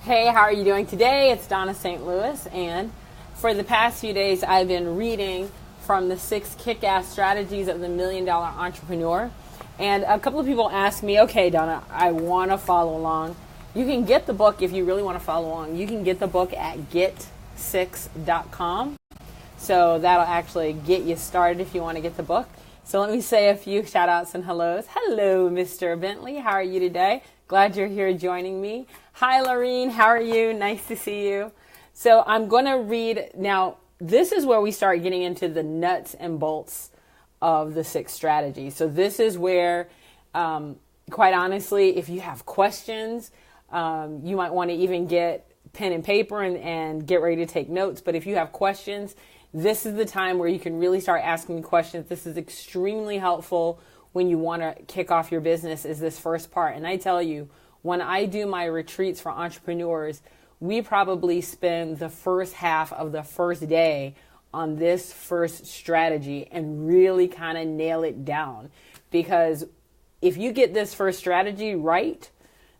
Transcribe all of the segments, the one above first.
Hey, how are you doing today? It's Dawnna St. Louis, and for the past few days, I've been reading from the 6 kick-ass strategies of the $1 Million Entrepreneur. And a couple of people ask me, okay, Dawnna, I want to follow along. You can get the book if you really want to follow along. You can get the book at get6.com. So that'll actually get you started if you want to get the book. So let me say a few shout outs and hellos. Hello, Mr. Bentley. How are you today? Glad you're here joining me. Hi, Lorene. How are you? Nice to see you. So I'm going to read now. This is where we start getting into the nuts and bolts of the 6 strategies. So this is where, quite honestly, if you have questions, you might want to even get pen and paper and get ready to take notes. But if you have questions, this is the time where you can really start asking questions. This is extremely helpful when you want to kick off your business, is this first part. And I tell you, when I do my retreats for entrepreneurs, we probably spend the first half of the first day on this first strategy and really kind of nail it down. Because if you get this first strategy right,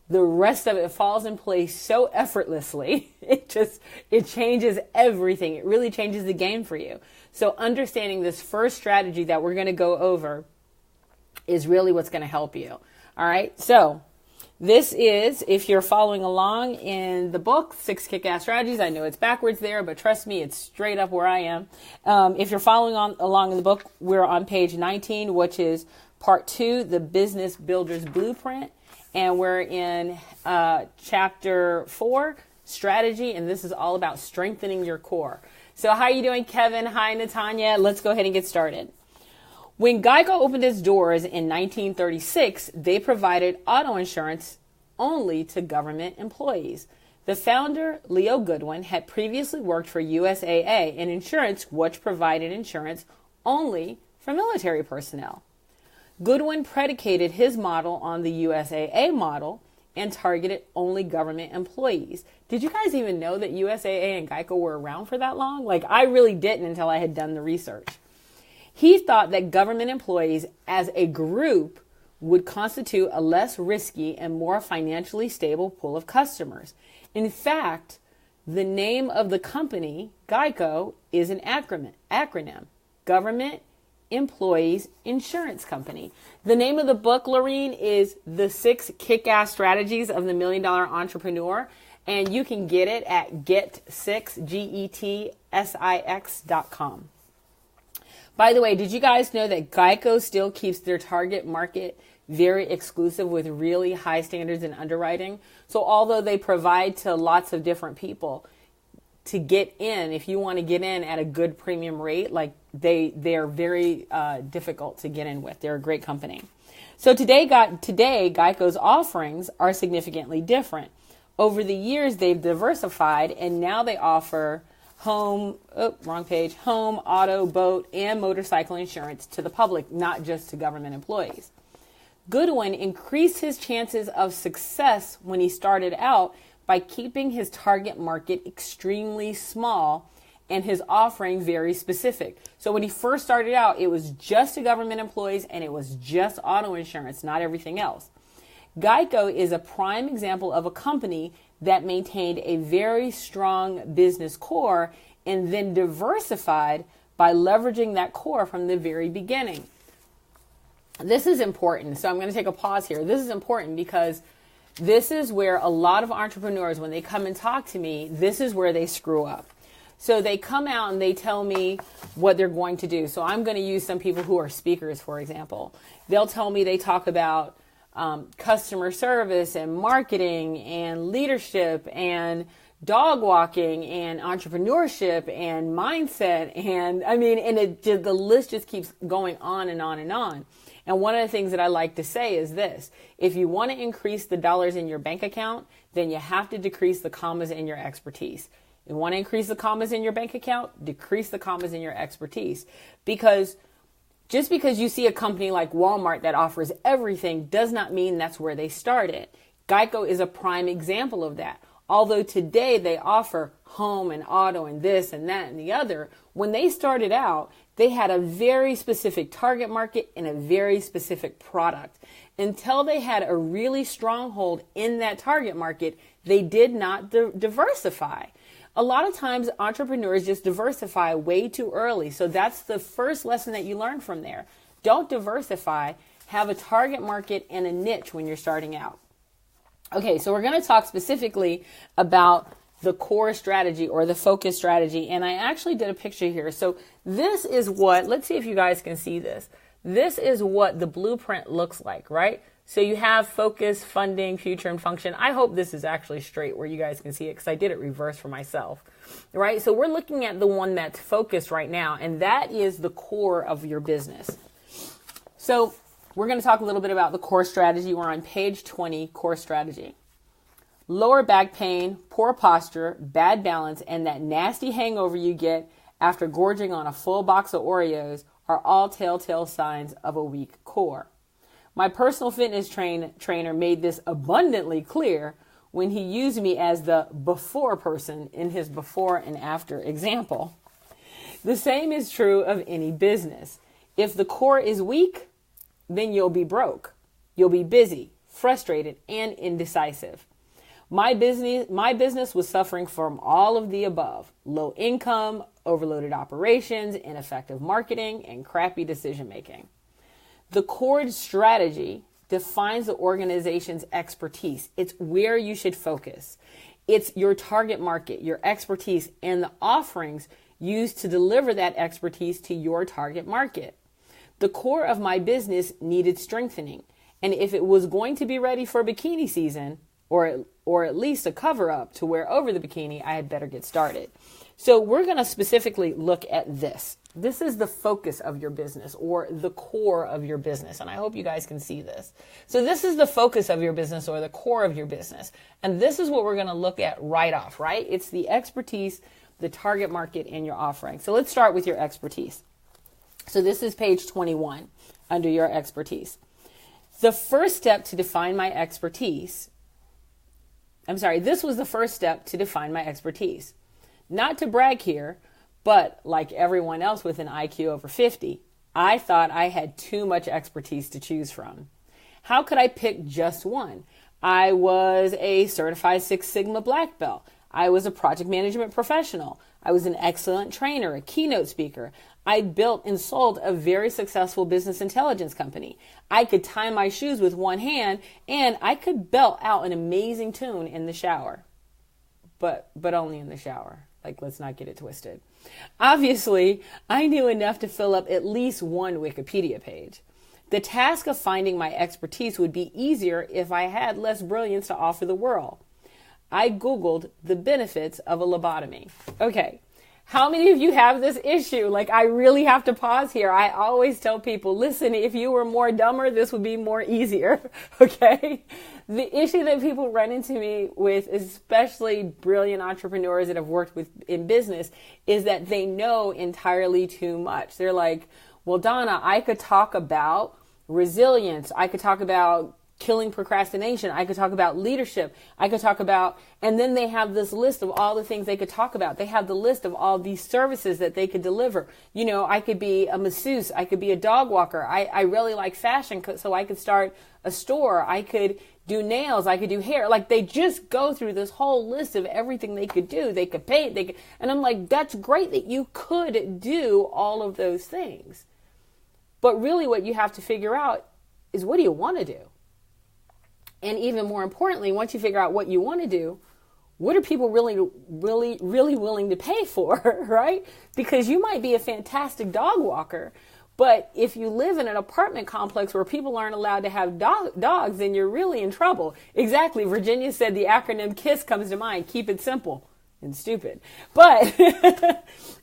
the rest of it falls in place so effortlessly. It changes everything. It really changes the game for you. So understanding this first strategy that we're going to go over is really what's going to help you. All right. So this is, if you're following along in the book, 6 Kick-Ass Strategies. I know it's backwards there, but trust me, it's straight up where I am. If you're following along in the book, we're on page 19, which is part 2, the Business Builder's Blueprint. And we're in chapter 4, strategy. And this is all about strengthening your core. So how are you doing, Kevin? Hi, Natanya. Let's go ahead and get started. When Geico opened its doors in 1936, they provided auto insurance only to government employees. The founder, Leo Goodwin, had previously worked for USAA, an insurance which provided insurance only for military personnel. Goodwin predicated his model on the USAA model and targeted only government employees. Did you guys even know that USAA and Geico were around for that long? Like, I really didn't until I had done the research. He thought that government employees as a group would constitute a less risky and more financially stable pool of customers. In fact, the name of the company, Geico, is an acronym, Government Employees Insurance Company. The name of the book, Lorene, is The 6 Kick-Ass Strategies of the $1 Million Entrepreneur, and you can get it at get6.com. By the way, did you guys know that Geico still keeps their target market very exclusive with really high standards in underwriting? So although they provide to lots of different people, to get in, if you want to get in at a good premium rate, like they're very difficult to get in with. They're a great company. So today Geico's offerings are significantly different. Over the years, they've diversified, and now they offer home, auto, boat, and motorcycle insurance to the public, not just to government employees. Goodwin increased his chances of success when he started out by keeping his target market extremely small and his offering very specific. So when he first started out, it was just to government employees and it was just auto insurance, not everything else. Geico is a prime example of a company that maintained a very strong business core and then diversified by leveraging that core from the very beginning. This is important. So I'm going to take a pause here. This is important because this is where a lot of entrepreneurs, when they come and talk to me, this is where they screw up. So they come out and they tell me what they're going to do. So I'm going to use some people who are speakers, for example. They'll tell me they talk about customer service and marketing and leadership and dog walking and entrepreneurship and mindset. And the list just keeps going on and on and on. And one of the things that I like to say is this: if you want to increase the dollars in your bank account, then you have to decrease the commas in your expertise. You want to increase the commas in your bank account, decrease the commas in your expertise. Because just because you see a company like Walmart that offers everything does not mean that's where they started. Geico is a prime example of that. Although today they offer home and auto and this and that and the other, when they started out, they had a very specific target market and a very specific product. Until they had a really strong hold in that target market, they did not diversify. A lot of times entrepreneurs just diversify way too early. So that's the first lesson that you learn from there. Don't diversify. Have a target market and a niche when you're starting out. Okay, so we're going to talk specifically about the core strategy or the focus strategy. And I actually did a picture here. So this is what, let's see if you guys can see this. This is what the blueprint looks like, right? So you have focus, funding, future, and function. I hope this is actually straight where you guys can see it because I did it reverse for myself, right? So we're looking at the one that's focused right now, and that is the core of your business. So we're going to talk a little bit about the core strategy. We're on page 20, core strategy. Lower back pain, poor posture, bad balance, and that nasty hangover you get after gorging on a full box of Oreos are all telltale signs of a weak core. My personal fitness trainer made this abundantly clear when he used me as the before person in his before and after example. The same is true of any business. If the core is weak, then you'll be broke. You'll be busy, frustrated, and indecisive. My business was suffering from all of the above: low income, overloaded operations, ineffective marketing, and crappy decision making. The core strategy defines the organization's expertise. It's where you should focus. It's your target market, your expertise, and the offerings used to deliver that expertise to your target market. The core of my business needed strengthening, and if it was going to be ready for bikini season, or at least a cover up to wear over the bikini, I had better get started. So we're going to specifically look at this. This is the focus of your business or the core of your business. And I hope you guys can see this. So this is the focus of your business or the core of your business. And this is what we're going to look at right off, right? It's the expertise, the target market, and your offering. So let's start with your expertise. So this is page 21 under your expertise. The first step to define my expertise, this was the first step to define my expertise. Not to brag here, but like everyone else with an IQ over 50, I thought I had too much expertise to choose from. How could I pick just one? I was a certified Six Sigma black belt. I was a project management professional. I was an excellent trainer, a keynote speaker. I built and sold a very successful business intelligence company. I could tie my shoes with one hand, and I could belt out an amazing tune in the shower. But only in the shower. Like, let's not get it twisted. Obviously, I knew enough to fill up at least one Wikipedia page. The task of finding my expertise would be easier if I had less brilliance to offer the world. I Googled the benefits of a lobotomy. Okay. How many of you have this issue? Like, I really have to pause here. I always tell people, listen, if you were more dumber, this would be more easier. Okay. The issue that people run into me with, especially brilliant entrepreneurs that have worked with in business, is that they know entirely too much. They're like, well, Dawnna, I could talk about resilience. I could talk about killing procrastination. I could talk about leadership. I could talk about, and then they have this list of all the things they could talk about. They have the list of all these services that they could deliver. You know, I could be a masseuse. I could be a dog walker. I really like fashion, so I could start a store. I could do nails. I could do hair. Like, they just go through this whole list of everything they could do. They could paint. And I'm like, that's great that you could do all of those things. But really what you have to figure out is, what do you want to do? And even more importantly, once you figure out what you want to do, what are people really willing to pay for, right? Because you might be a fantastic dog walker, but if you live in an apartment complex where people aren't allowed to have dogs, then you're really in trouble. Exactly. Virginia said the acronym KISS comes to mind. Keep it simple and stupid. But,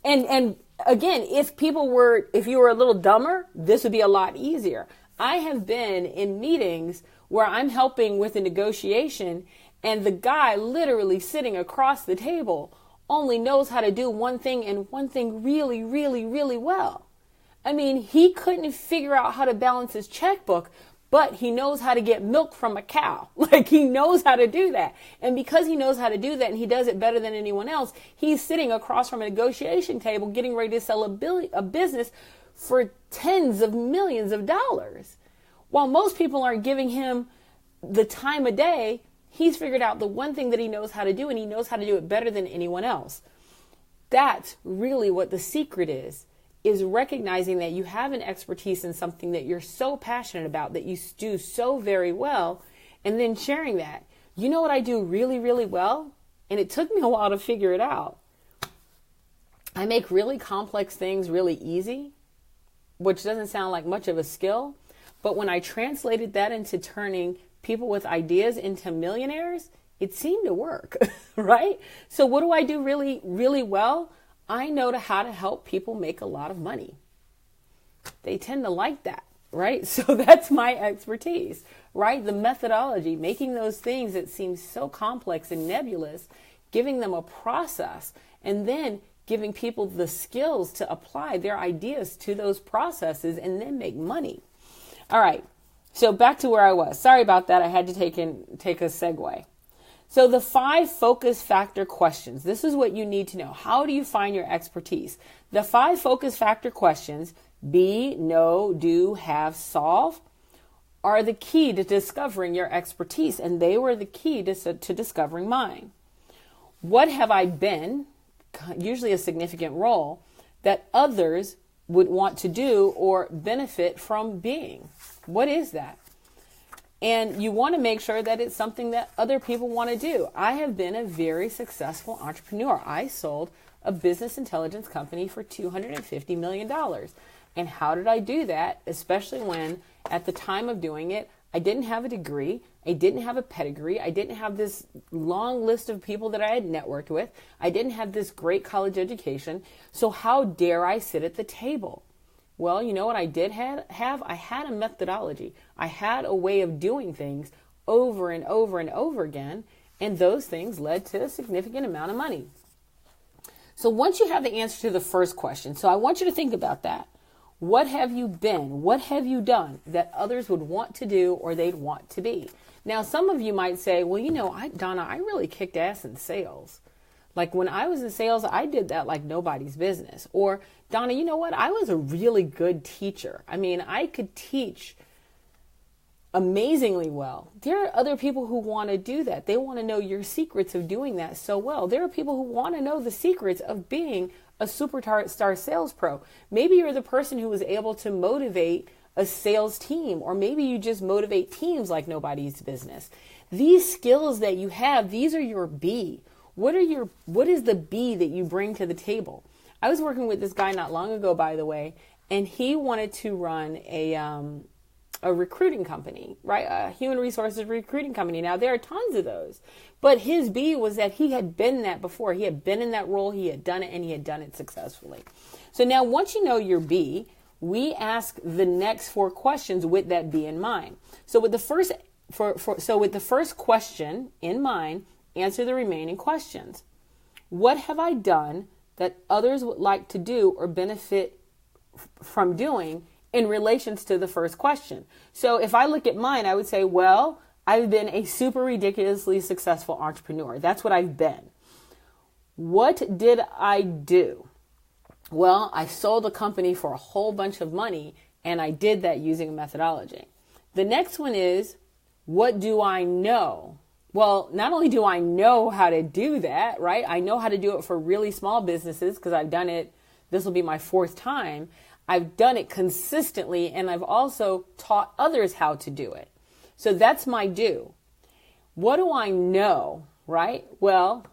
and again, if you were a little dumber, this would be a lot easier. I have been in meetings where I'm helping with a negotiation, and the guy literally sitting across the table only knows how to do one thing, and one thing really, really, really well. I mean, he couldn't figure out how to balance his checkbook, but he knows how to get milk from a cow. Like, he knows how to do that. And because he knows how to do that and he does it better than anyone else, he's sitting across from a negotiation table getting ready to sell a business for tens of millions of dollars. While most people aren't giving him the time of day, he's figured out the one thing that he knows how to do, and he knows how to do it better than anyone else. That's really what the secret is recognizing that you have an expertise in something that you're so passionate about, that you do so very well, and then sharing that. You know what I do really, really well? And it took me a while to figure it out. I make really complex things really easy, which doesn't sound like much of a skill. But when I translated that into turning people with ideas into millionaires, it seemed to work, right? So what do I do really, really well? I know how to help people make a lot of money. They tend to like that, right? So that's my expertise, right? The methodology, making those things that seem so complex and nebulous, giving them a process, and then giving people the skills to apply their ideas to those processes and then make money. All right. So back to where I was. Sorry about that. I had to take a segue. So the 5 focus factor questions, this is what you need to know. How do you find your expertise? The 5 focus factor questions, be, know, do, have, solve, are the key to discovering your expertise. And they were the key to discovering mine. What have I been, usually a significant role, that others would want to do or benefit from being? What is that? And you want to make sure that it's something that other people want to do. I have been a very successful entrepreneur. I sold a business intelligence company for $250 million. And how did I do that? Especially when at the time of doing it, I didn't have a degree. I didn't have a pedigree. I didn't have this long list of people that I had networked with. I didn't have this great college education. So how dare I sit at the table? Well, you know what I did have? I had a methodology. I had a way of doing things over and over and over again, and those things led to a significant amount of money. So once you have the answer to the first question, so I want you to think about that. What have you been? What have you done that others would want to do or they'd want to be? Now, some of you might say, well, you know, Dawnna, I really kicked ass in sales. Like when I was in sales, I did that like nobody's business. Or Dawnna, you know what? I was a really good teacher. I mean, I could teach amazingly well. There are other people who want to do that. They want to know your secrets of doing that so well. There are people who want to know the secrets of being a superstar sales pro. Maybe you're the person who was able to motivate a sales team, or maybe you just motivate teams like nobody's business. These skills that you have, these are your B. What is the B that you bring to the table? I was working with this guy not long ago, by the way, and he wanted to run a recruiting company, right? A human resources recruiting company. Now, there are tons of those, but his B was that he had been that before. He had been in that role, he had done it, and he had done it successfully. So now once you know your B, we ask the next 4 questions with that B in mind. So with the first question in mind, answer the remaining questions. What have I done that others would like to do or benefit from doing in relations to the first question? So if I look at mine, I would say, well, I've been a super ridiculously successful entrepreneur. That's what I've been. What did I do? Well, I sold a company for a whole bunch of money, and I did that using a methodology. The next one is, what do I know? Well, not only do I know how to do that, right? I know how to do it for really small businesses because I've done it. This will be my 4th time. I've done it consistently, and I've also taught others how to do it. So that's my do. What do I know, right? Well,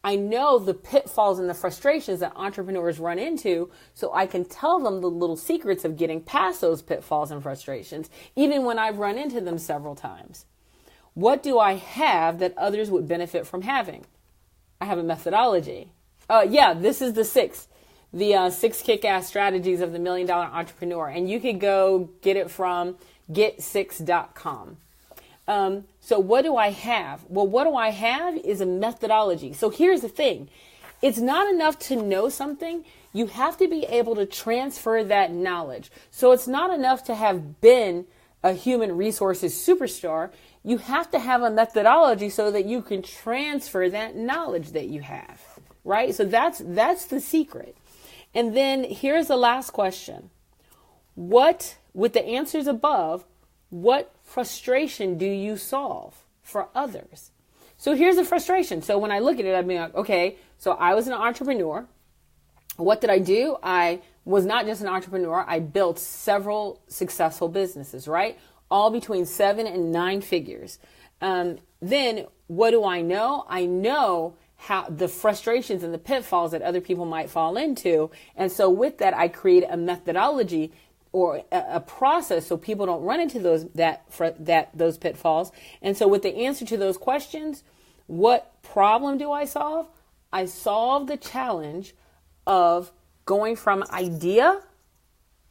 I know the pitfalls and the frustrations that entrepreneurs run into, so I can tell them the little secrets of getting past those pitfalls and frustrations, even when I've run into them several times. What do I have that others would benefit from having? I have a methodology. This is the 6. The 6 kick-ass strategies of the $1 Million Entrepreneur. And you could go get it from get6.com. So what do I have? Well, what do I have is a methodology. So here's the thing. It's not enough to know something. You have to be able to transfer that knowledge. So it's not enough to have been a human resources superstar, you have to have a methodology so that you can transfer that knowledge that you have, right? So that's the secret. And then here's the last question. With the answers above, what frustration do you solve for others? So here's the frustration. So when I look at it, I'd be like, okay, so I was an entrepreneur. What did I do? I was not just an entrepreneur. I built several successful businesses, right? All between 7 and 9 figures. Then what do I know? I know how the frustrations and the pitfalls that other people might fall into. And so with that, I create a methodology or a process so people don't run into those pitfalls. And so with the answer to those questions, what problem do I solve? I solve the challenge of going from idea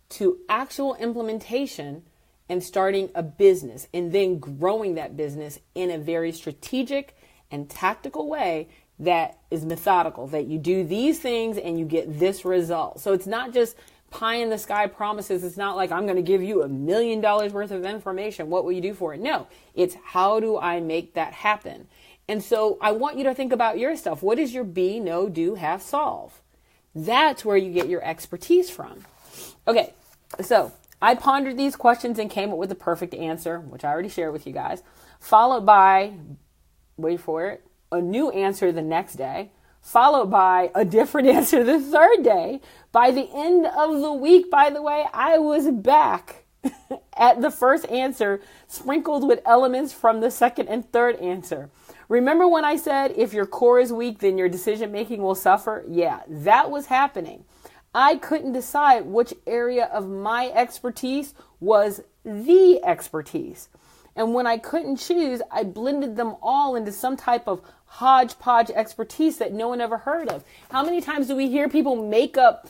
to actual implementation and starting a business and then growing that business in a very strategic and tactical way that is methodical, that you do these things and you get this result. So it's not just pie in the sky promises. It's not like I'm going to give you $1 million worth of information. What will you do for it? No, it's how do I make that happen? And so I want you to think about your stuff. What is your be, know, do, have, solve? That's where you get your expertise from. Okay, so I pondered these questions and came up with the perfect answer, which I already shared with you guys, followed by, wait for it, a new answer the next day, followed by a different answer the third day. By the end of the week, by the way, I was back at the first answer, sprinkled with elements from the second and third answer. Remember when I said if your core is weak, then your decision making will suffer? Yeah, that was happening. I couldn't decide which area of my expertise was the expertise. And when I couldn't choose, I blended them all into some type of hodgepodge expertise that no one ever heard of. How many times do we hear people make up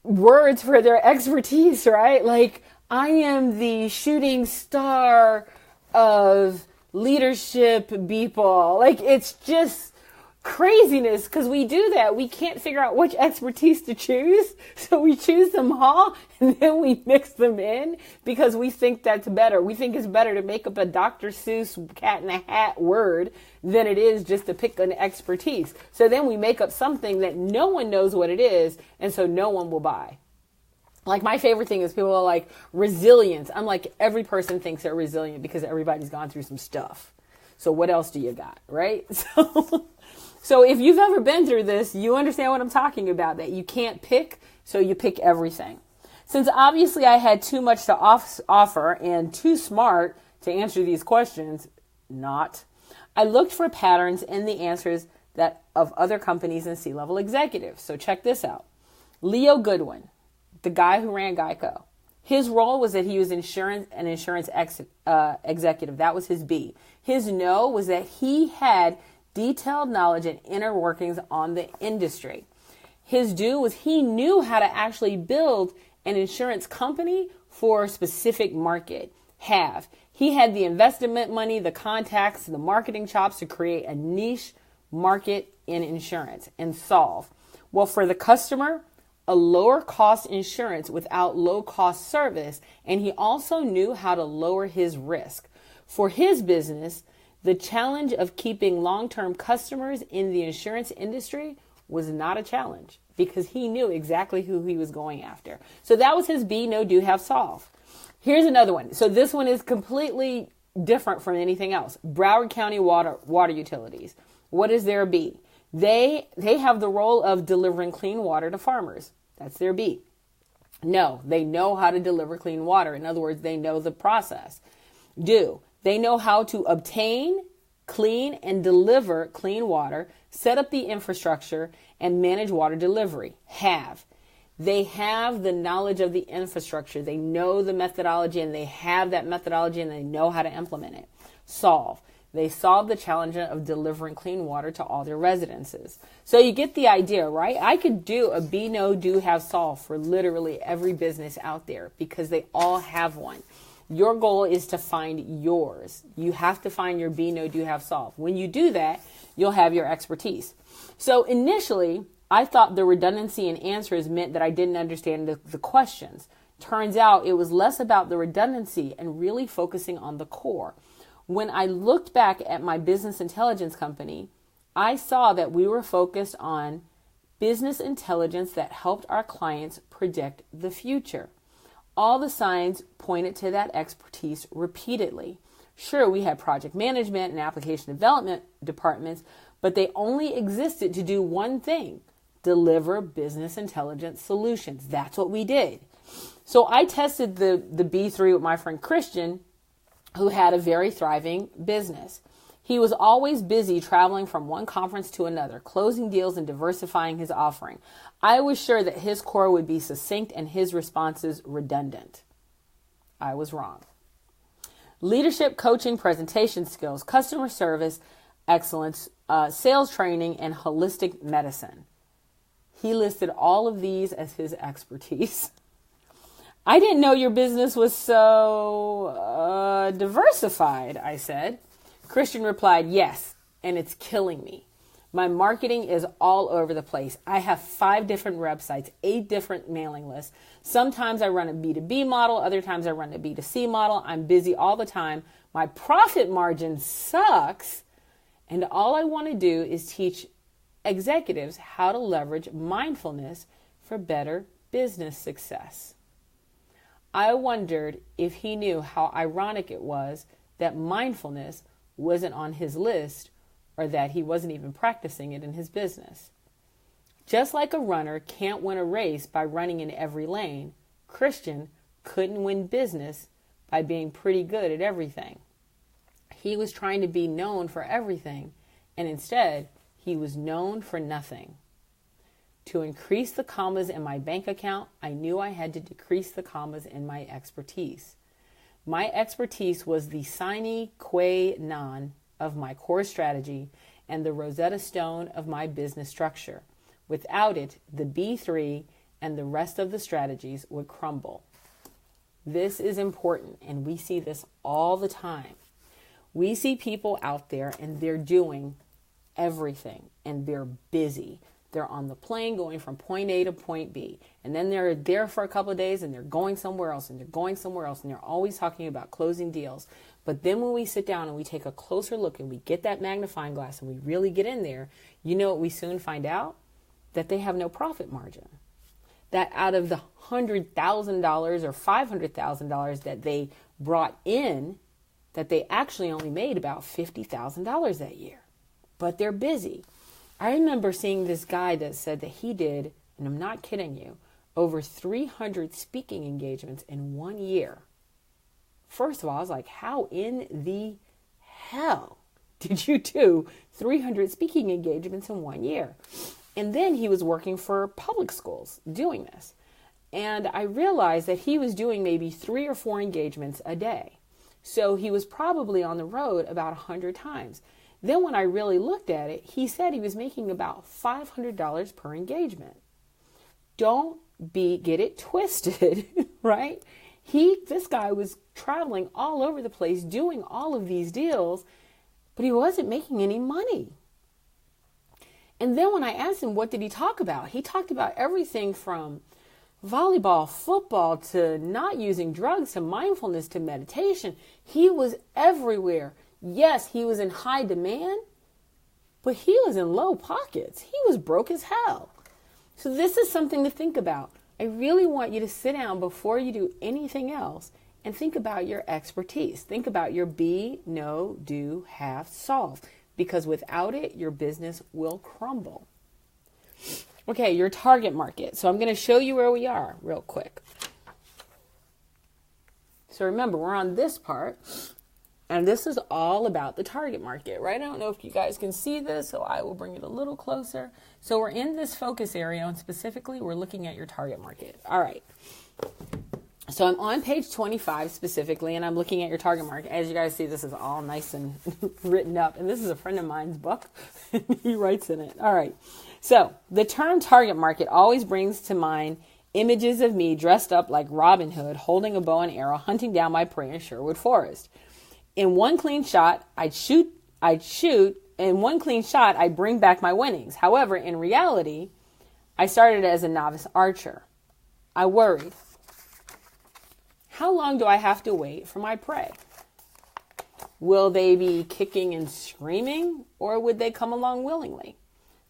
words for their expertise, right? Like, I am the shooting star of leadership people. Like, it's just craziness because we do that. We can't figure out which expertise to choose. So we choose them all and then we mix them in because we think that's better. We think it's better to make up a Dr. Seuss cat in a hat word than it is just to pick an expertise. So then we make up something that no one knows what it is. And so no one will buy. Like, my favorite thing is people are like, resilience. I'm like, every person thinks they're resilient because everybody's gone through some stuff. So what else do you got, right? So if you've ever been through this, you understand what I'm talking about, that you can't pick, so you pick everything. Since obviously I had too much to offer and too smart to answer these questions, I looked for patterns in the answers of other companies and C-level executives. So check this out. Leo Goodwin, the guy who ran Geico, his role was that he was an insurance executive. That was his B. His no was that he had detailed knowledge and inner workings on the industry. His do was he knew how to actually build an insurance company for a specific market. He had the investment money, the contacts, the marketing chops to create a niche market in insurance. And solve. Well, for the customer, a lower cost insurance without low cost service. And he also knew how to lower his risk. For his business, the challenge of keeping long-term customers in the insurance industry was not a challenge because he knew exactly who he was going after. So that was his be, know, do, have, solve. Here's another one. So this one is completely different from anything else. Broward County water utilities. What is their be? They have the role of delivering clean water to farmers. That's their be. No, they know how to deliver clean water. In other words, they know the process. Do. They know how to obtain, clean, and deliver clean water, set up the infrastructure, and manage water delivery. They have the knowledge of the infrastructure. They know the methodology, and they have that methodology, and they know how to implement it. Solve. They solve the challenge of delivering clean water to all their residences. So you get the idea, right? I could do a be, know, do, have, solve for literally every business out there because they all have one. Your goal is to find yours. You have to find your be, know, do, have, solve. When you do that, you'll have your expertise. So initially, I thought the redundancy in answers meant that I didn't understand the questions. Turns out it was less about the redundancy and really focusing on the core. When I looked back at my business intelligence company, I saw that we were focused on business intelligence that helped our clients predict the future. All the signs pointed to that expertise repeatedly. Sure, we had project management and application development departments, but they only existed to do one thing: deliver business intelligence solutions. That's what we did. So I tested the B3 with my friend Christian, who had a very thriving business. He was always busy traveling from one conference to another, closing deals and diversifying his offering. I was sure that his core would be succinct and his responses redundant. I was wrong. Leadership, coaching, presentation skills, customer service, excellence, sales training, and holistic medicine. He listed all of these as his expertise. I didn't know your business was so diversified, I said. Christian replied, yes, and it's killing me. My marketing is all over the place. I have 5 different websites, 8 different mailing lists. Sometimes I run a B2B model. Other times I run a B2C model. I'm busy all the time. My profit margin sucks. And all I want to do is teach executives how to leverage mindfulness for better business success. I wondered if he knew how ironic it was that mindfulness wasn't on his list, or that he wasn't even practicing it in his business. Just like a runner can't win a race by running in every lane, Christian couldn't win business by being pretty good at everything. He was trying to be known for everything, and instead, he was known for nothing. To increase the commas in my bank account, I knew I had to decrease the commas in my expertise. My expertise was the sine qua non of my core strategy and the Rosetta Stone of my business structure. Without it, the B3 and the rest of the strategies would crumble. This is important, and we see this all the time. We see people out there and they're doing everything and they're busy. They're on the plane going from point A to point B. And then they're there for a couple of days and they're going somewhere else and they're going somewhere else. And they're always talking about closing deals. But then when we sit down and we take a closer look and we get that magnifying glass and we really get in there, you know what we soon find out? That they have no profit margin. That out of the $100,000 or $500,000 that they brought in, that they actually only made about $50,000 that year. But they're busy. I remember seeing this guy that said that he did, and I'm not kidding you, over 300 speaking engagements in 1 year. First of all, I was like, how in the hell did you do 300 speaking engagements in 1 year? And then he was working for public schools doing this. And I realized that he was doing maybe 3 or 4 engagements a day. So he was probably on the road about 100 times. Then when I really looked at it, he said he was making about $500 per engagement. Don't get it twisted, right? This guy was traveling all over the place doing all of these deals, but he wasn't making any money. And then when I asked him, what did he talk about? He talked about everything from volleyball, football, to not using drugs, to mindfulness, to meditation. He was everywhere. Yes, he was in high demand, but he was in low pockets. He was broke as hell. So this is something to think about. I really want you to sit down before you do anything else and think about your expertise. Think about your be, know, do, have, solve. Because without it, your business will crumble. Okay, your target market. So I'm going to show you where we are real quick. So remember, we're on this part. And this is all about the target market, right? I don't know if you guys can see this, so I will bring it a little closer. So we're in this focus area, and specifically, we're looking at your target market. All right. So I'm on page 25 specifically, and I'm looking at your target market. As you guys see, this is all nice and written up. And this is a friend of mine's book. He writes in it. All right. So the term target market always brings to mind images of me dressed up like Robin Hood, holding a bow and arrow, hunting down my prey in Sherwood Forest. In one clean shot, I'd shoot. In one clean shot, I'd bring back my winnings. However, in reality, I started as a novice archer. I worried. How long do I have to wait for my prey? Will they be kicking and screaming, or would they come along willingly?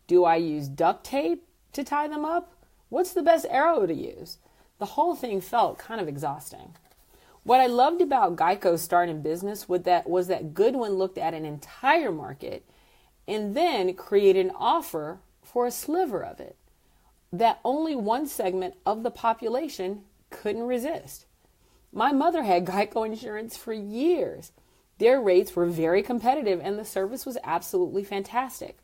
Do I use duct tape to tie them up? What's the best arrow to use? The whole thing felt kind of exhausting. What I loved about Geico's start in business was that Goodwin looked at an entire market and then created an offer for a sliver of it that only one segment of the population couldn't resist. My mother had Geico insurance for years. Their rates were very competitive and the service was absolutely fantastic.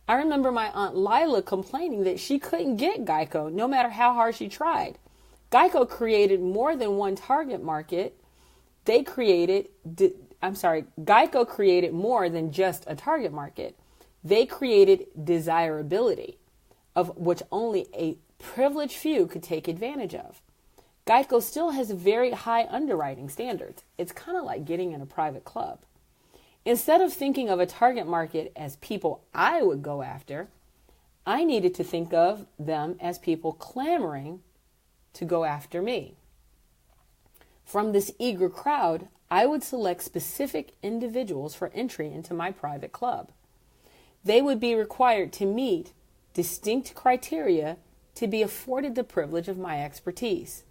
I remember my Aunt Lila complaining that she couldn't get Geico no matter how hard she tried. Geico created more than one target market. Geico created more than just a target market. They created desirability, of which only a privileged few could take advantage of. Geico still has very high underwriting standards. It's kind of like getting in a private club. Instead of thinking of a target market as people I would go after, I needed to think of them as people clamoring to go after me. From this eager crowd, I would select specific individuals for entry into my private club. They would be required to meet distinct criteria to be afforded the privilege of my expertise.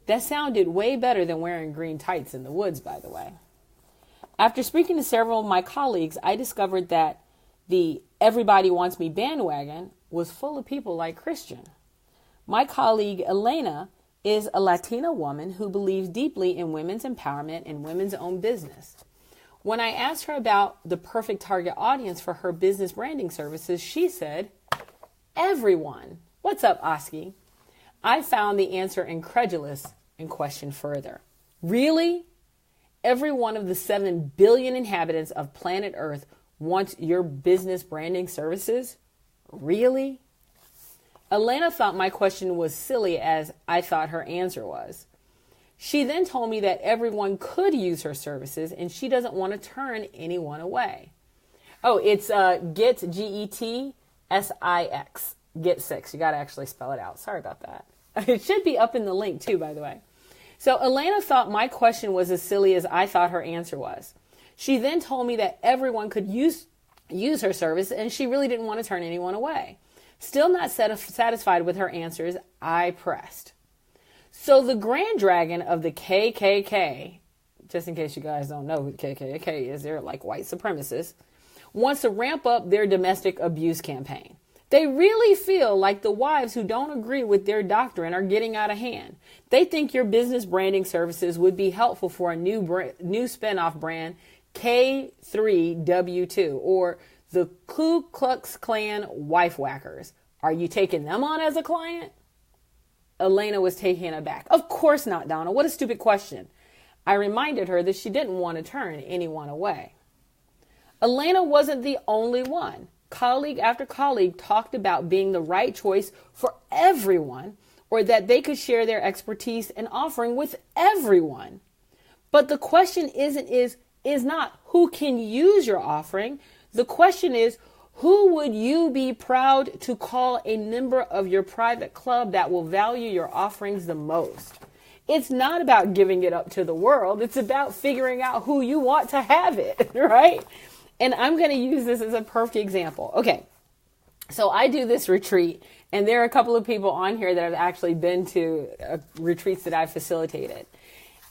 That sounded way better than wearing green tights in the woods, by the way. After speaking to several of my colleagues, I discovered that the everybody wants me bandwagon was full of people like Christian. My colleague Elena is a Latina woman who believes deeply in women's empowerment and women's own business. When I asked her about the perfect target audience for her business branding services, she said, everyone. What's up, Oski? I found the answer incredulous and questioned further. Really? Every one of the 7 billion inhabitants of planet Earth wants your business branding services? Really? Elena thought my question was silly, as I thought her answer was. She then told me that everyone could use her services and she doesn't want to turn anyone away. Oh, it's Get, G-E-T-S-I-X. Get 6. You got to actually spell it out. Sorry about that. It should be up in the link too, by the way. So Elena thought my question was as silly as I thought her answer was. She then told me that everyone could use her service and she really didn't want to turn anyone away. Still not satisfied with her answers, I pressed. So the Grand Dragon of the KKK, just in case you guys don't know who the KKK is, they're like white supremacists, wants to ramp up their domestic abuse campaign. They really feel like the wives who don't agree with their doctrine are getting out of hand. They think your business branding services would be helpful for a new spinoff brand, K3W2, or the Ku Klux Klan Wife Whackers. Are you taking them on as a client? Elena was taken aback. Of course not, Dawnna. What a stupid question. I reminded her that she didn't want to turn anyone away. Elena wasn't the only one. Colleague after colleague talked about being the right choice for everyone, or that they could share their expertise and offering with everyone. But the question is not who can use your offering. The question is, who would you be proud to call a member of your private club that will value your offerings the most? It's not about giving it up to the world. It's about figuring out who you want to have it, right? And I'm going to use this as a perfect example. Okay, so I do this retreat, and there are a couple of people on here that have actually been to retreats that I've facilitated.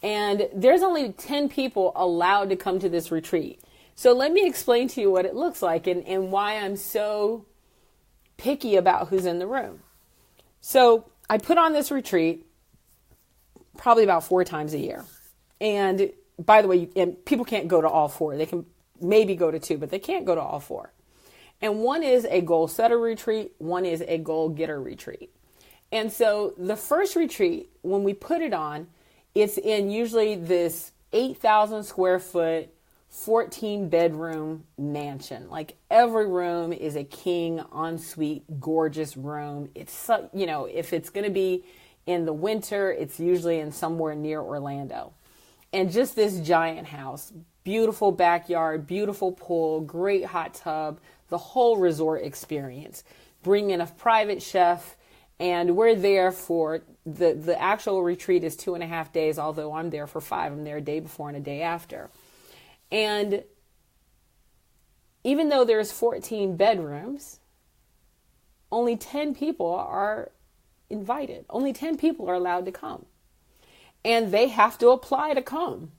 And there's only 10 people allowed to come to this retreat. So let me explain to you what it looks like and why I'm so picky about who's in the room. So I put on this retreat probably about 4 times a year. And by the way, and people can't go to all 4. They can maybe go to 2, but they can't go to all 4. And one is a goal setter retreat. One is a goal getter retreat. And so the first retreat, when we put it on, it's in usually this 8,000 square foot, 14 bedroom mansion. Like every room is a king ensuite, gorgeous room. It's, if it's going to be in the winter, it's usually in somewhere near Orlando. And just this giant house, beautiful backyard, beautiful pool, great hot tub, the whole resort experience. Bring in a private chef And we're there for the actual retreat is 2.5 days, although I'm there for 5. I'm there a day before and a day after. And even though there's 14 bedrooms, only 10 people are invited. Only 10 people are allowed to come. And they have to apply to come.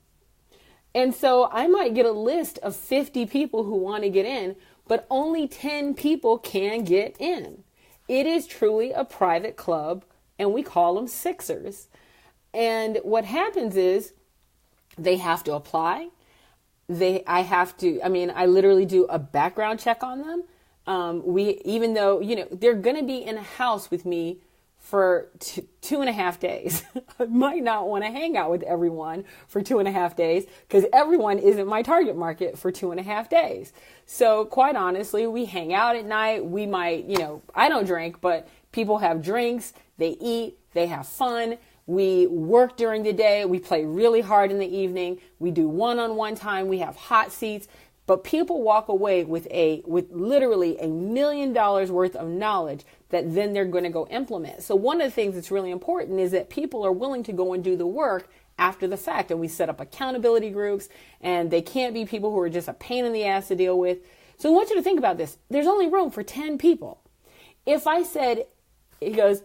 And so I might get a list of 50 people who want to get in, but only 10 people can get in. It is truly a private club, and we call them Sixers. And what happens is they have to apply. I literally do a background check on them. Even though, they're going to be in a house with me for 2.5 days. I might not want to hang out with everyone for 2.5 days because everyone isn't my target market for 2.5 days. So quite honestly, we hang out at night. We might, I don't drink, but people have drinks, they eat, they have fun. We work during the day. We play really hard in the evening. We do one-on-one time. We have hot seats. But people walk away with literally $1 million worth of knowledge that then they're going to go implement. So one of the things that's really important is that people are willing to go and do the work after the fact. And we set up accountability groups, and they can't be people who are just a pain in the ass to deal with. So I want you to think about this. There's only room for 10 people. If I said, he goes,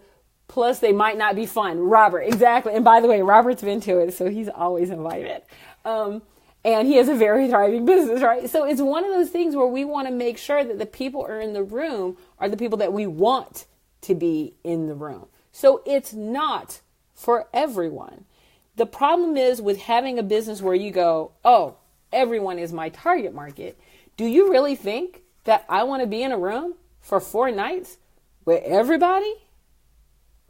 plus they might not be fun. Robert, exactly. And by the way, Robert's been to it, so he's always invited. And he has a very thriving business, right? So it's one of those things where we want to make sure that the people who are in the room are the people that we want to be in the room. So it's not for everyone. The problem is with having a business where you go, oh, everyone is my target market. Do you really think that I want to be in a room for 4 nights with everybody?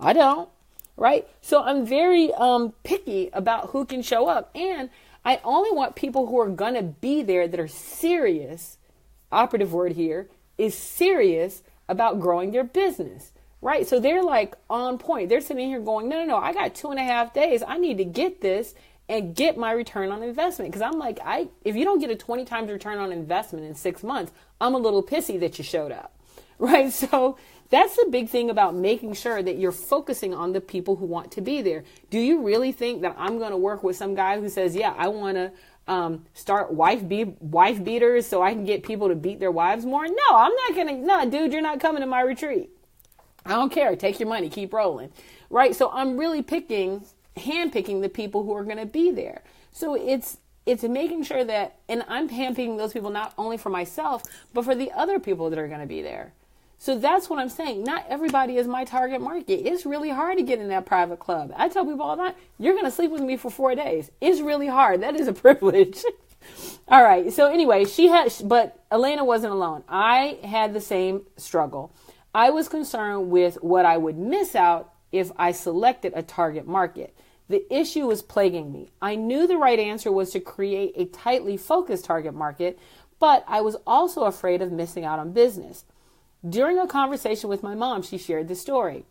I don't, right? So I'm very picky about who can show up. And I only want people who are going to be there that are serious, operative word here, is serious about growing their business, right? So they're like on point. They're sitting here going, no, I got 2.5 days. I need to get this and get my return on investment. Because I'm like, if you don't get a 20 times return on investment in 6 months, I'm a little pissy that you showed up, right? So that's the big thing about making sure that you're focusing on the people who want to be there. Do you really think that I'm going to work with some guy who says, yeah, I want to start wife beaters so I can get people to beat their wives more? No, I'm not going to. No, dude, you're not coming to my retreat. I don't care. Take your money. Keep rolling. Right. So I'm really handpicking the people who are going to be there. So it's making sure that, and I'm handpicking those people not only for myself, but for the other people that are going to be there. So that's what I'm saying. Not everybody is my target market. It's really hard to get in that private club. I tell people all the time, you're going to sleep with me for 4 days. It's really hard. That is a privilege. All right. So anyway, but Elena wasn't alone. I had the same struggle. I was concerned with what I would miss out if I selected a target market. The issue was plaguing me. I knew the right answer was to create a tightly focused target market, but I was also afraid of missing out on business. During a conversation with my mom, she shared this story.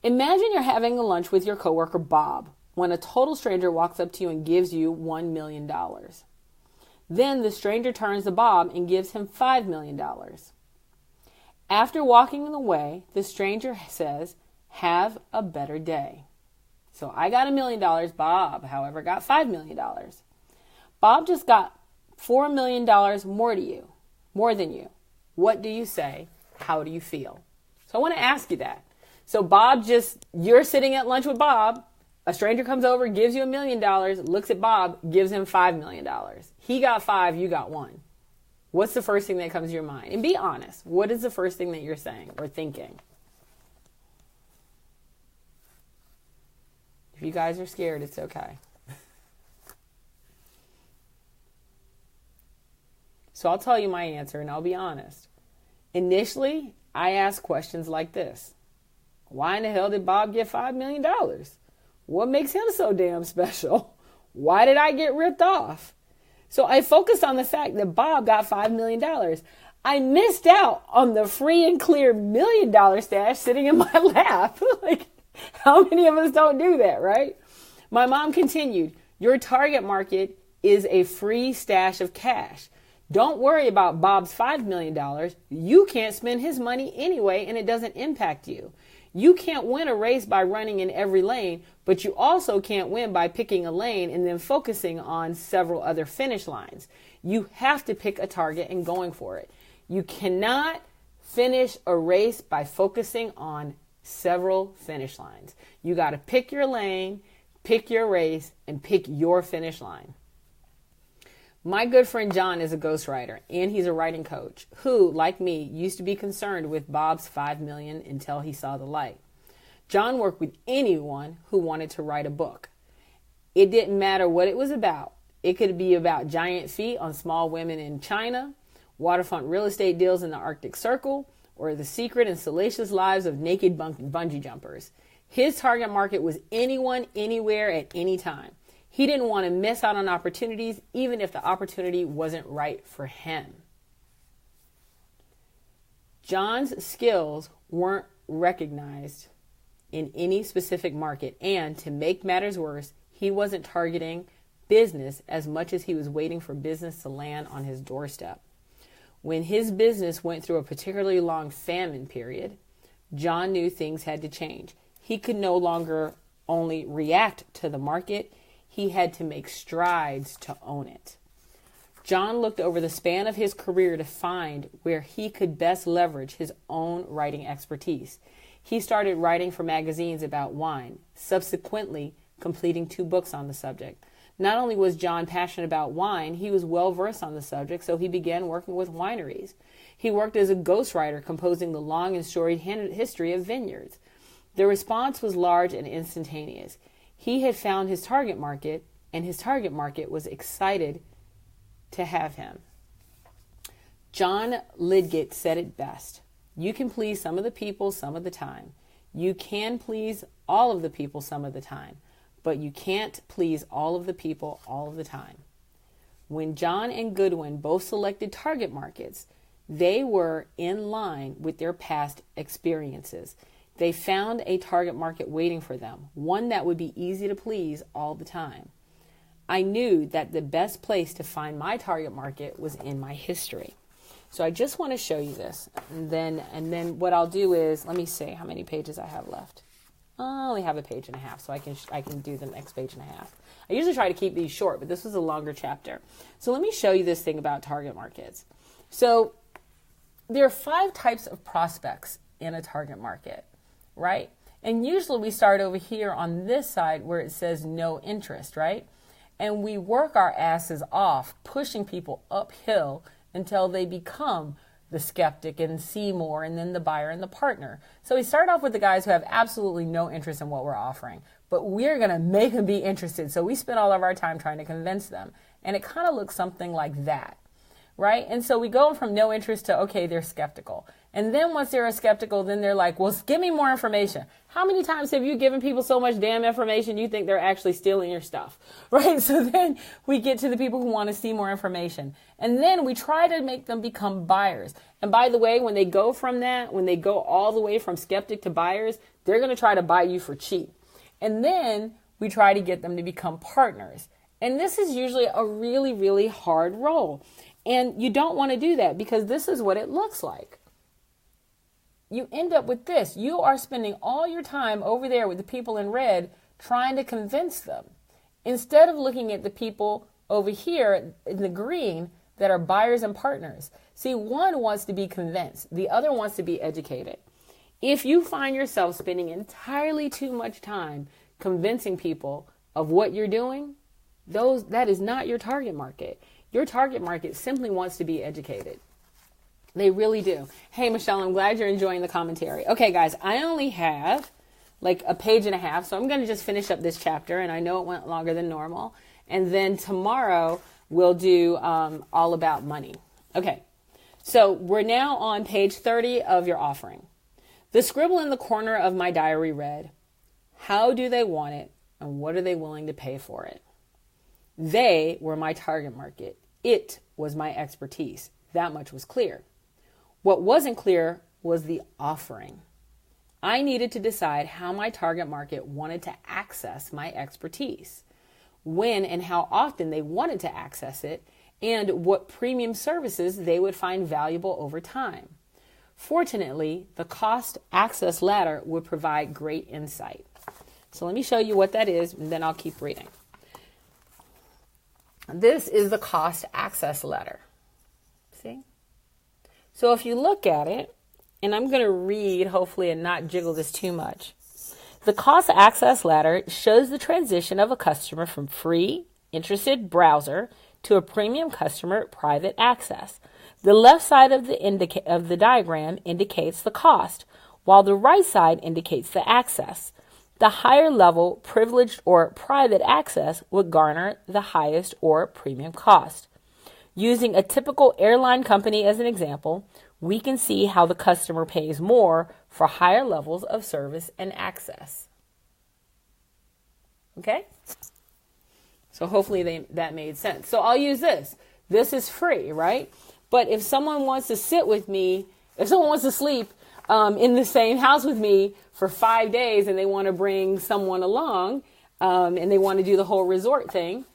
Imagine you're having a lunch with your coworker, Bob, when a total stranger walks up to you and gives you $1 million. Then the stranger turns to Bob and gives him $5 million. After walking away, the stranger says, have a better day. So I got $1 million. Bob, however, got $5 million. Bob just got $4 million more than you. What do you say? How do you feel? So I want to ask you that. So you're sitting at lunch with Bob. A stranger comes over, gives you $1 million, looks at Bob, gives him $5 million. He got 5, you got 1. What's the first thing that comes to your mind? And be honest. What is the first thing that you're saying or thinking? If you guys are scared, it's okay. So I'll tell you my answer and I'll be honest. Initially, I asked questions like this. Why in the hell did Bob get $5 million? What makes him so damn special? Why did I get ripped off? So I focused on the fact that Bob got $5 million. I missed out on the free and clear $1 million stash sitting in my lap. Like, how many of us don't do that, right? My mom continued, your target market is a free stash of cash. Don't worry about Bob's $5 million. You can't spend his money anyway, and it doesn't impact you. You can't win a race by running in every lane, but you also can't win by picking a lane and then focusing on several other finish lines. You have to pick a target and going for it. You cannot finish a race by focusing on several finish lines. You got to pick your lane, pick your race, and pick your finish line. My good friend John is a ghostwriter, and he's a writing coach who, like me, used to be concerned with Bob's 5 million until he saw the light. John worked with anyone who wanted to write a book. It didn't matter what it was about. It could be about giant feet on small women in China, waterfront real estate deals in the Arctic Circle, or the secret and salacious lives of naked bungee jumpers. His target market was anyone, anywhere, at any time. He didn't want to miss out on opportunities, even if the opportunity wasn't right for him. John's skills weren't recognized in any specific market, and to make matters worse, he wasn't targeting business as much as he was waiting for business to land on his doorstep. When his business went through a particularly long famine period, John knew things had to change. He could no longer only react to the market, he had to make strides to own it. John looked over the span of his career to find where he could best leverage his own writing expertise. He started writing for magazines about wine, subsequently completing 2 books on the subject. Not only was John passionate about wine, he was well versed on the subject, so he began working with wineries. He worked as a ghostwriter, composing the long and storied history of vineyards. The response was large and instantaneous. He had found his target market, and his target market was excited to have him. John Lidgett said it best. You can please some of the people some of the time. You can please all of the people some of the time, but you can't please all of the people all of the time. When John and Goodwin both selected target markets, they were in line with their past experiences. They found a target market waiting for them, one that would be easy to please all the time. I knew that the best place to find my target market was in my history. So I just want to show you this. And then what I'll do is, let me see how many pages I have left. I only have a page and a half, so I can do the next page and a half. I usually try to keep these short, but this was a longer chapter. So let me show you this thing about target markets. So there are 5 types of prospects in a target market, right? And usually we start over here on this side where it says no interest, right? And we work our asses off, pushing people uphill until they become the skeptic and see more, and then the buyer and the partner. So we start off with the guys who have absolutely no interest in what we're offering, but we're going to make them be interested. So we spend all of our time trying to convince them. And it kind of looks something like that, right? And so we go from no interest to, okay, they're skeptical. And then once they're skeptical, then they're like, well, give me more information. How many times have you given people so much damn information you think they're actually stealing your stuff, right? So then we get to the people who want to see more information. And then we try to make them become buyers. And by the way, when they go from that, when they go all the way from skeptic to buyers, they're going to try to buy you for cheap. And then we try to get them to become partners. And this is usually a really, really hard role. And you don't want to do that because this is what it looks like. You end up with this. You are spending all your time over there with the people in red trying to convince them, instead of looking at the people over here in the green that are buyers and partners. See, one wants to be convinced. The other wants to be educated. If you find yourself spending entirely too much time convincing people of what you're doing, that is not your target market. Your target market simply wants to be educated. They really do. Hey, Michelle, I'm glad you're enjoying the commentary. Okay, guys, I only have like a page and a half, so I'm going to just finish up this chapter, and I know it went longer than normal. And then tomorrow we'll do all about money. Okay, so we're now on page 30 of your offering. The scribble in the corner of my diary read, how do they want it, and what are they willing to pay for it? They were my target market. It was my expertise. That much was clear. What wasn't clear was the offering. I needed to decide how my target market wanted to access my expertise, when and how often they wanted to access it, and what premium services they would find valuable over time. Fortunately, the cost access ladder would provide great insight. So let me show you what that is, and then I'll keep reading. This is the cost access ladder. See? So if you look at it, and I'm going to read, hopefully, and not jiggle this too much. The cost access ladder shows the transition of a customer from free, interested browser to a premium customer private access. The left side of the diagram indicates the cost, while the right side indicates the access. The higher level privileged or private access would garner the highest or premium cost. Using a typical airline company as an example, we can see how the customer pays more for higher levels of service and access. Okay? So hopefully that made sense. So I'll use this. This is free, right? But if someone wants to sit with me, if someone wants to sleep in the same house with me for 5 days and they want to bring someone along and they want to do the whole resort thing,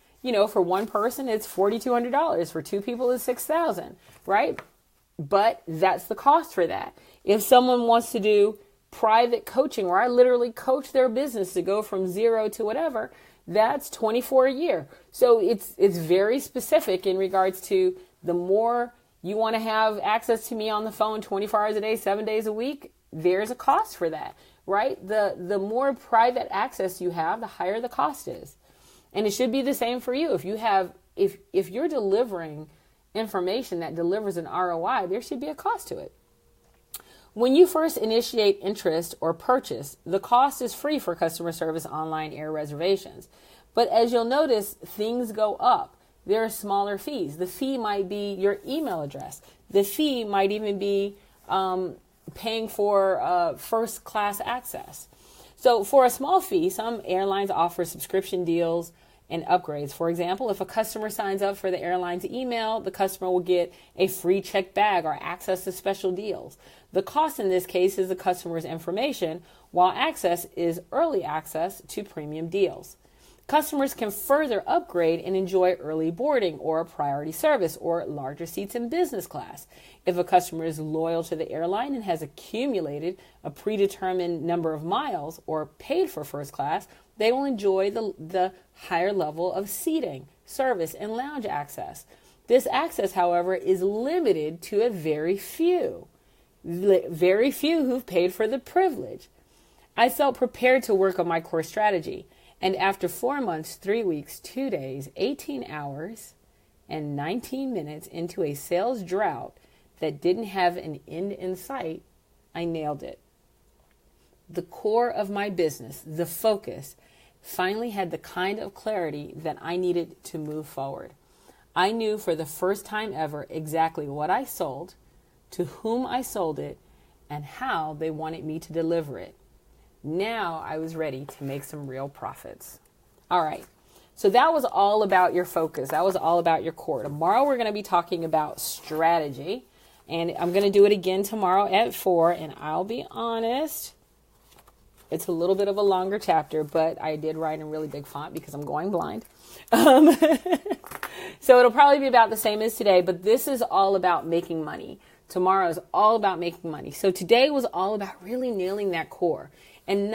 for one person, it's $4,200. For two people, it's $6,000, right? But that's the cost for that. If someone wants to do private coaching where I literally coach their business to go from 0 to whatever, that's $24 a year. So it's very specific in regards to the more you want to have access to me on the phone 24 hours a day, 7 days a week, there's a cost for that, right? The more private access you have, the higher the cost is. And it should be the same for you. If you're delivering information that delivers an ROI, there should be a cost to it. When you first initiate interest or purchase, the cost is free for customer service online air reservations. But as you'll notice, things go up. There are smaller fees. The fee might be your email address. The fee might even be paying for first class access. So for a small fee, some airlines offer subscription deals and upgrades. For example, if a customer signs up for the airline's email, the customer will get a free checked bag or access to special deals. The cost in this case is the customer's information, while access is early access to premium deals. Customers can further upgrade and enjoy early boarding or priority service or larger seats in business class. If a customer is loyal to the airline and has accumulated a predetermined number of miles or paid for first class, they will enjoy the higher level of seating, service, and lounge access. This access, however, is limited to a very few who've paid for the privilege. I felt prepared to work on my core strategy. And after 4 months, 3 weeks, 2 days, 18 hours, and 19 minutes into a sales drought that didn't have an end in sight, I nailed it. The core of my business, the focus, finally had the kind of clarity that I needed to move forward. I knew for the first time ever exactly what I sold, to whom I sold it, and how they wanted me to deliver it. Now I was ready to make some real profits. All right. So that was all about your focus. That was all about your core. Tomorrow we're going to be talking about strategy. And I'm going to do it again tomorrow at 4. And I'll be honest, it's a little bit of a longer chapter, but I did write in really big font because I'm going blind. So it'll probably be about the same as today, but this is all about making money. Tomorrow is all about making money. So today was all about really nailing that core. And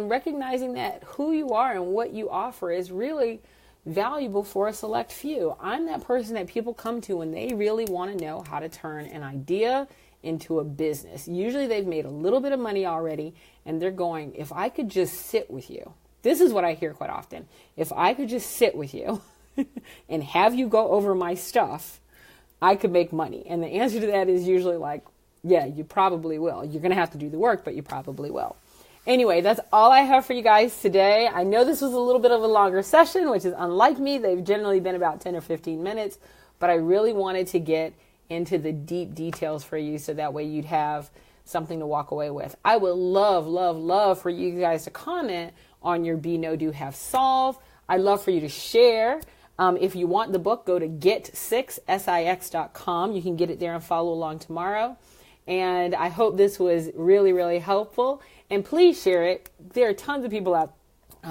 recognizing that who you are and what you offer is really valuable for a select few. I'm that person that people come to when they really want to know how to turn an idea into a business. Usually they've made a little bit of money already and they're going, if I could just sit with you. This is what I hear quite often. If I could just sit with you and have you go over my stuff, I could make money. And the answer to that is usually like, yeah, you probably will. You're going to have to do the work, but you probably will. Anyway, that's all I have for you guys today. I know this was a little bit of a longer session, which is unlike me. They've generally been about 10 or 15 minutes, but I really wanted to get into the deep details for you so that way you'd have something to walk away with. I would love, love, love for you guys to comment on your Be, Know, Do, Have, Solve. I'd love for you to share. If you want the book, go to get6six.com. You can get it there and follow along tomorrow. And I hope this was really, really helpful. And please share it. There are tons of people out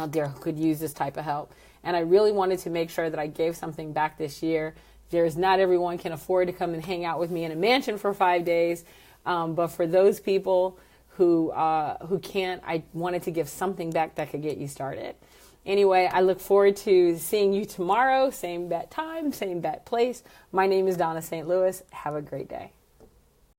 there who could use this type of help. And I really wanted to make sure that I gave something back this year. Not everyone can afford to come and hang out with me in a mansion for 5 days. But for those people who can't, I wanted to give something back that could get you started. Anyway, I look forward to seeing you tomorrow. Same bat time, same bat place. My name is Dawnna St. Louis. Have a great day.